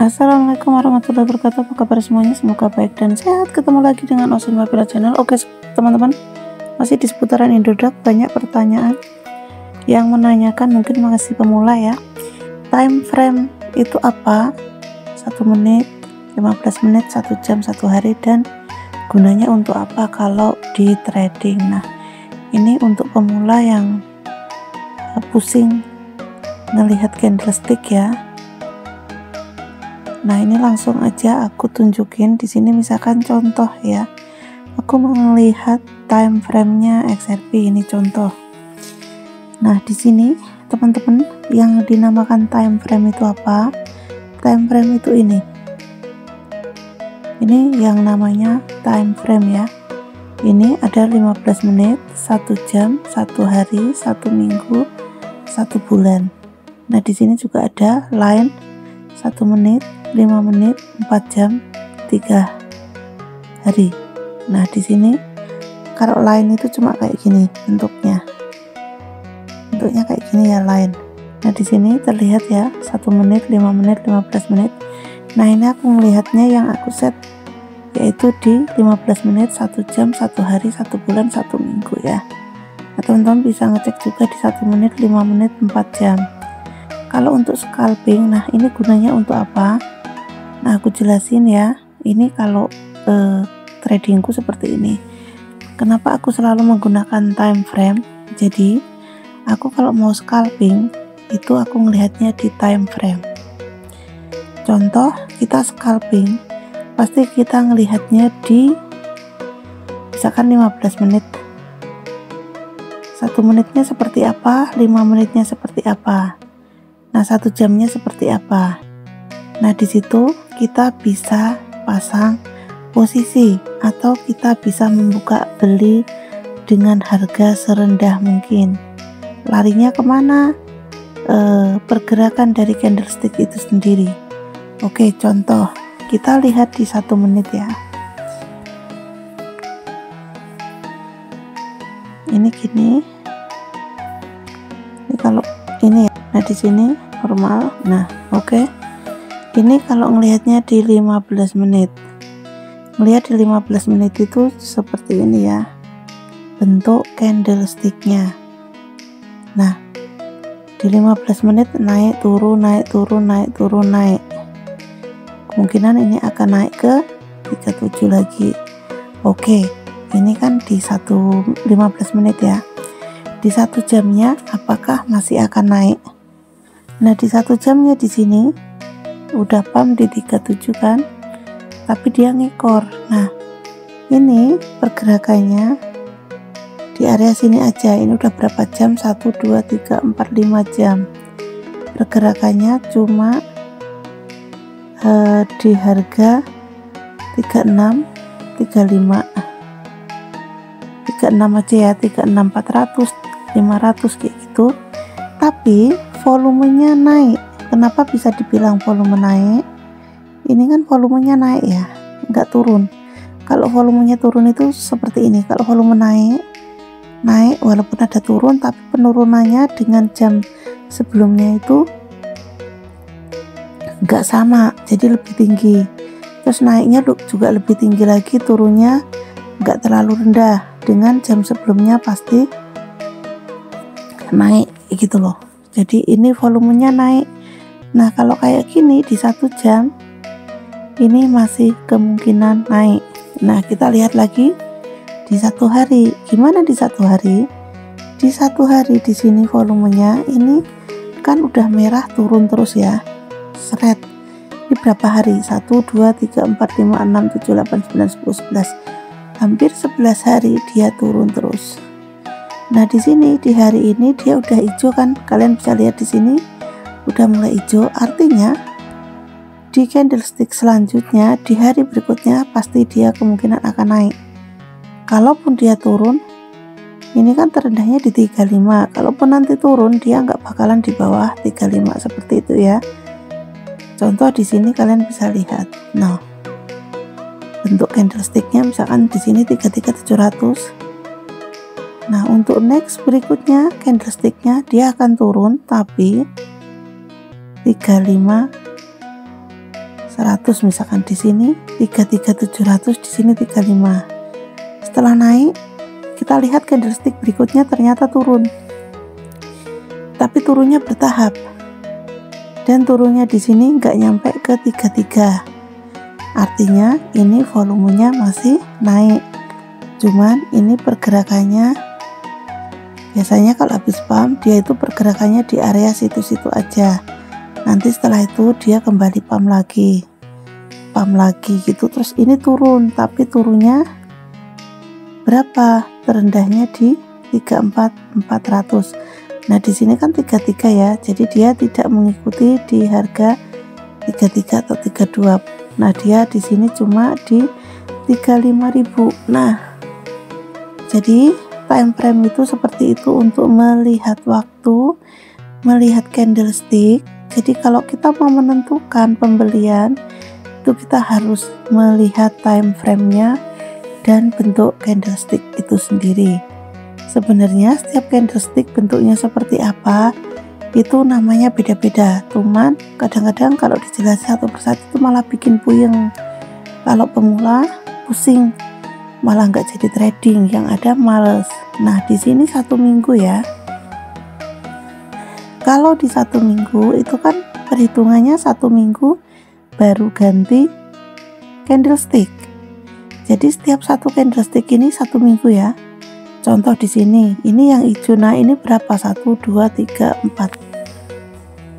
Assalamualaikum warahmatullahi wabarakatuh. Apa kabar semuanya? Semoga baik dan sehat. Ketemu lagi dengan Osin Mapila Channel. Oke teman-teman, masih di seputaran Indodax. Banyak pertanyaan yang menanyakan, mungkin masih pemula ya, time frame itu apa? 1 menit, 15 menit, 1 jam, 1 hari, dan gunanya untuk apa kalau di trading. Nah, ini untuk pemula yang pusing ngelihat candlestick ya. Nah, ini langsung aja aku tunjukin di sini, misalkan contoh ya. Aku melihat time frame-nya XRP, ini contoh. Nah, di sini teman-teman, yang dinamakan time frame itu apa? Time frame itu ini. Ini yang namanya time frame ya. Ini ada 15 menit, 1 jam, 1 hari, 1 minggu, 1 bulan. Nah, di sini juga ada line 1 menit, 5 menit, 4 jam, 3 hari. Nah, di sini kalau line itu cuma kayak gini bentuknya. Bentuknya kayak gini ya, line. Nah, di sini terlihat ya 1 menit, 5 menit, 15 menit. Nah, ini aku melihatnya yang aku set yaitu di 15 menit, 1 jam, 1 hari, 1 bulan, 1 minggu ya. Nah, teman-teman bisa ngecek juga di 1 menit, 5 menit, 4 jam. Kalau untuk scalping, nah ini gunanya untuk apa? Nah, aku jelasin ya. Ini kalau tradingku seperti ini. Kenapa aku selalu menggunakan time frame? Jadi, aku kalau mau scalping itu aku melihatnya di time frame. Contoh, kita scalping, pasti kita ngelihatnya di misalkan 15 menit. 1 menitnya seperti apa, 5 menitnya seperti apa. Nah, 1 jamnya seperti apa. Nah, di situ kita bisa pasang posisi atau kita bisa membuka beli dengan harga serendah mungkin. Larinya kemana? Pergerakan dari candlestick itu sendiri. Oke, contoh kita lihat di 1 menit ya. Ini gini. Ini kalau ini ya. Nah, di sini normal. Nah, oke. Ini kalau ngelihatnya di 15 menit. Melihat di 15 menit itu seperti ini ya. Bentuk candlesticknya. Nah, di 15 menit naik turun, naik turun, naik turun, naik. Kemungkinan ini akan naik ke 37 lagi. Oke, ini kan di 15 menit ya. Di 1 jamnya apakah masih akan naik? Nah, di 1 jamnya di sini udah pump di 37 kan, tapi dia ngekor. Nah, ini pergerakannya di area sini aja. Ini udah berapa jam? 1, 2, 3, 4, 5 jam. Pergerakannya cuma di harga 36, 35, 36 aja ya, 36, 400, 500 kayak gitu. Tapi volumenya naik. Kenapa bisa dibilang volume naik? Ini kan volumenya naik ya, nggak turun. Kalau volumenya turun itu seperti ini. Kalau volume naik walaupun ada turun, tapi penurunannya dengan jam sebelumnya itu nggak sama, jadi lebih tinggi. Terus naiknya juga lebih tinggi lagi, turunnya nggak terlalu rendah. Dengan jam sebelumnya pasti naik gitu loh. Jadi ini volumenya naik. Nah, kalau kayak gini di 1 jam ini masih kemungkinan naik. Nah, kita lihat lagi di 1 hari. Gimana di 1 hari? Di 1 hari di sini volumenya ini kan udah merah turun terus ya. Seret. Ini berapa hari? 1, 2, 3, 4, 5, 6, 7, 8, 9, 10, 11. Hampir 11 hari dia turun terus. Nah, di sini di hari ini dia udah hijau kan? Kalian bisa lihat di sini udah mulai hijau, artinya di candlestick selanjutnya di hari berikutnya pasti dia kemungkinan akan naik. Kalaupun dia turun, ini kan terendahnya di 35. Kalaupun nanti turun, dia nggak bakalan di bawah 35 seperti itu ya. Contoh di sini kalian bisa lihat. Nah, bentuk candlesticknya misalkan di sini 33.700. Nah, untuk next berikutnya candlesticknya dia akan turun, tapi 35 100 misalkan, di sini 33.700, di sini 35. Setelah naik, kita lihat candlestick berikutnya ternyata turun, tapi turunnya bertahap, dan turunnya di sini nggak nyampe ke 33. Artinya ini volumenya masih naik, cuman ini pergerakannya biasanya kalau habis pump dia itu pergerakannya di area situ-situ aja. Nanti setelah itu dia kembali pump lagi gitu. Terus ini turun, tapi turunnya berapa? Terendahnya di 34.400. Nah di sini kan 33 ya, jadi dia tidak mengikuti di harga 33 atau 32. Nah dia di sini cuma di 35.000. Nah jadi time frame itu seperti itu untuk melihat waktu, melihat candlestick. Jadi kalau kita mau menentukan pembelian itu kita harus melihat time frame-nya dan bentuk candlestick itu sendiri. Sebenarnya setiap candlestick bentuknya seperti apa itu namanya beda-beda, cuman kadang-kadang kalau dijelasin satu persatu itu malah bikin puyeng. Kalau pemula pusing, malah nggak jadi trading, yang ada males. Nah di sini 1 minggu ya, kalau di 1 minggu itu kan perhitungannya 1 minggu baru ganti candlestick. Jadi setiap satu candlestick ini 1 minggu ya. Contoh di sini, ini yang hijau, nah ini berapa? 1, 2, 3, 4.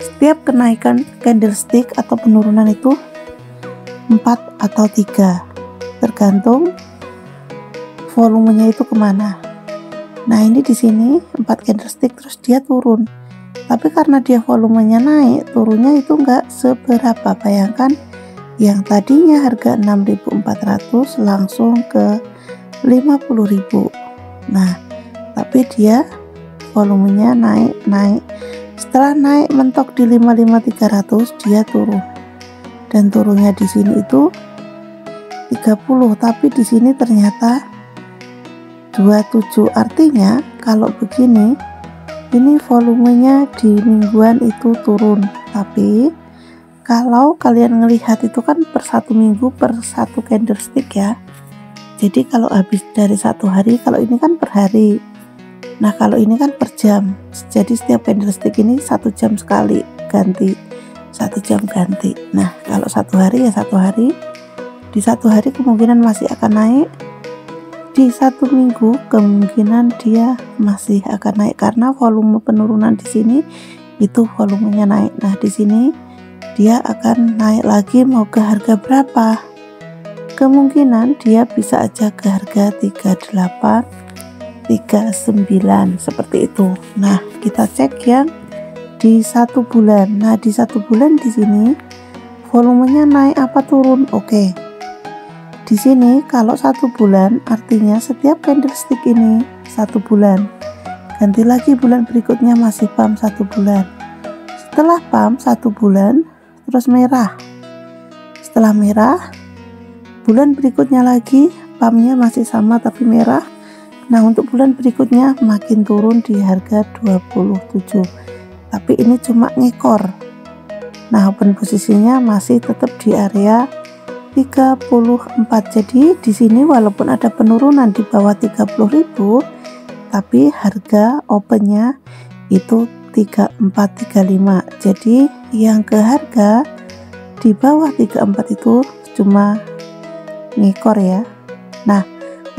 Setiap kenaikan candlestick atau penurunan itu 4 atau 3, tergantung volumenya itu kemana. Nah ini di sini 4 candlestick terus dia turun, tapi karena dia volumenya naik, turunnya itu enggak seberapa. Bayangkan yang tadinya harga 6.400 langsung ke 50.000. Nah tapi dia volumenya naik. Setelah naik mentok di 55.300 dia turun, dan turunnya di sini itu 30, tapi di sini ternyata 27. Artinya kalau begini, ini volumenya di mingguan itu turun. Tapi kalau kalian ngelihat itu kan per 1 minggu per 1 candlestick ya. Jadi kalau habis dari 1 hari, kalau ini kan per hari. Nah kalau ini kan per jam. Jadi setiap candlestick ini 1 jam sekali ganti, 1 jam ganti. Nah kalau 1 hari ya 1 hari. Di 1 hari kemungkinan masih akan naik. Di 1 minggu kemungkinan dia masih akan naik karena volume penurunan di sini itu volumenya naik. Nah di sini dia akan naik lagi, mau ke harga berapa? Kemungkinan dia bisa aja ke harga 38, 39 seperti itu. Nah kita cek yang di 1 bulan. Nah di 1 bulan di sini volumenya naik apa turun? Oke. Di sini kalau 1 bulan artinya setiap candlestick ini 1 bulan. Ganti lagi bulan berikutnya masih pump 1 bulan. Setelah pump 1 bulan terus merah. Setelah merah, bulan berikutnya lagi pumpnya masih sama tapi merah. Nah untuk bulan berikutnya makin turun di harga 27, tapi ini cuma ngekor. Nah open posisinya masih tetap di area 34. Jadi di sini walaupun ada penurunan di bawah 30.000, tapi harga opennya itu 3435. Jadi yang ke harga di bawah 34 itu cuma ngekor ya. Nah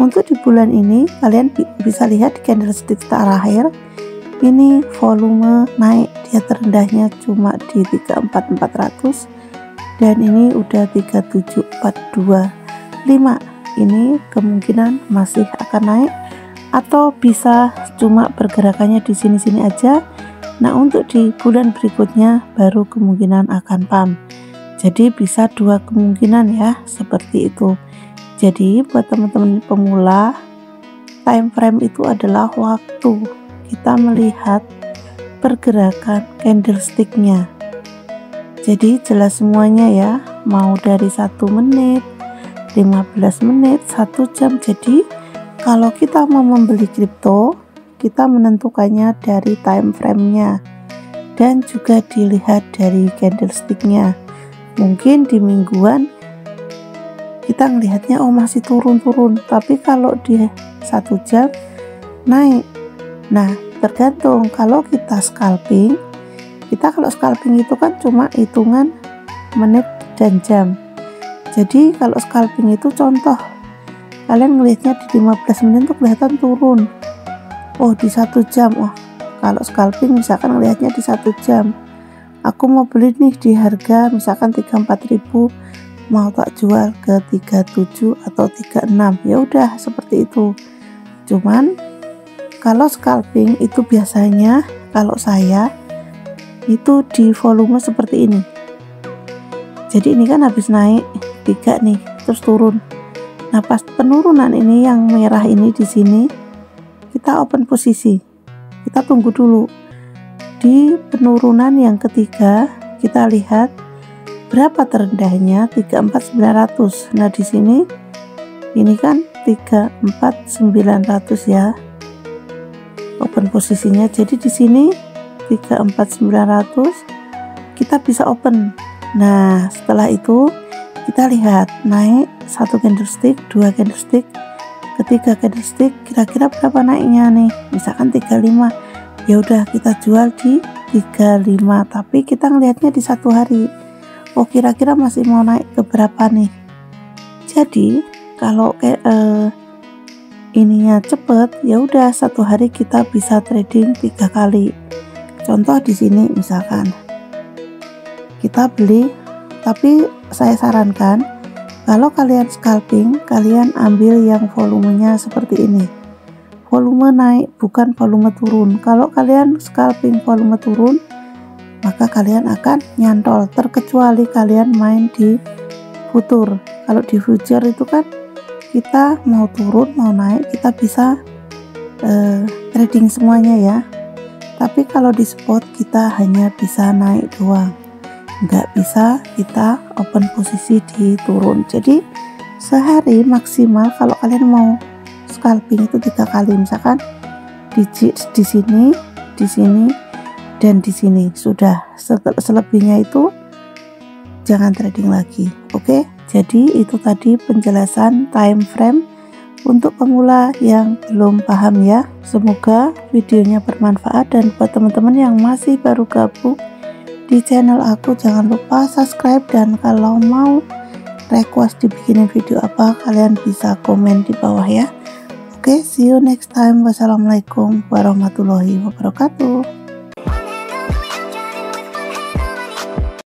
untuk di bulan ini kalian bisa lihat di candlestick terakhir ini volume naik, dia terendahnya cuma di 34.400 dan ini udah 37.425. Ini kemungkinan masih akan naik atau bisa cuma pergerakannya di sini-sini aja. Nah untuk di bulan berikutnya baru kemungkinan akan pump. Jadi bisa 2 kemungkinan ya, seperti itu. Jadi buat teman-teman pemula, time frame itu adalah waktu kita melihat pergerakan candlesticknya. Jadi jelas semuanya ya, mau dari 1 menit, 15 menit, 1 jam. Jadi kalau kita mau membeli kripto, kita menentukannya dari time frame-nya dan juga dilihat dari candlestick-nya. mungkin di mingguan kita ngelihatnya oh masih turun-turun, tapi kalau di 1 jam naik. Nah, tergantung. Kalau kita scalping, kalau scalping itu kan cuma hitungan menit dan jam. Jadi kalau scalping itu contoh, kalian ngelihatnya di 15 menit tuh kelihatan turun. Oh, di 1 jam. Oh, kalau scalping misalkan ngelihatnya di 1 jam. Aku mau beli nih di harga misalkan 34.000, mau tak jual ke 37 atau 36. Ya udah seperti itu. Cuman kalau scalping itu biasanya kalau saya itu di volume seperti ini. Jadi ini kan habis naik 3 nih, terus turun. Nah, pas penurunan ini yang merah ini di sini, kita open posisi. Kita tunggu dulu. Di penurunan yang ketiga, kita lihat berapa terendahnya, 34.900. Nah, di sini ini kan 34.900 ya. Open posisinya. Jadi di sini 34.900 kita bisa open. Nah, setelah itu kita lihat naik 1 candlestick, 2 candlestick, ketiga candlestick, kira-kira berapa naiknya nih? Misalkan 35. Ya udah kita jual di 35, tapi kita ngelihatnya di 1 hari. Oh, kira-kira masih mau naik ke berapa nih? Jadi kalau ininya cepet, ya udah 1 hari kita bisa trading 3 kali. Contoh di sini misalkan kita beli, tapi saya sarankan kalau kalian scalping, kalian ambil yang volumenya seperti ini. Volume naik, bukan volume turun. Kalau kalian scalping volume turun, maka kalian akan nyantol, terkecuali kalian main di futur. Kalau di future itu kan kita mau turun mau naik kita bisa trading semuanya ya. Tapi kalau di spot kita hanya bisa naik doang, nggak bisa kita open posisi di turun. Jadi sehari maksimal kalau kalian mau scalping itu 3 kali, misalkan di sini, di sini, dan di sini. Sudah, selebihnya itu jangan trading lagi. Oke, jadi itu tadi penjelasan time frame untuk pemula yang belum paham ya. Semoga videonya bermanfaat, dan buat teman-teman yang masih baru gabung di channel aku, jangan lupa subscribe, dan kalau mau request dibikinin video apa, kalian bisa komen di bawah ya. Oke, see you next time. Wassalamualaikum warahmatullahi wabarakatuh.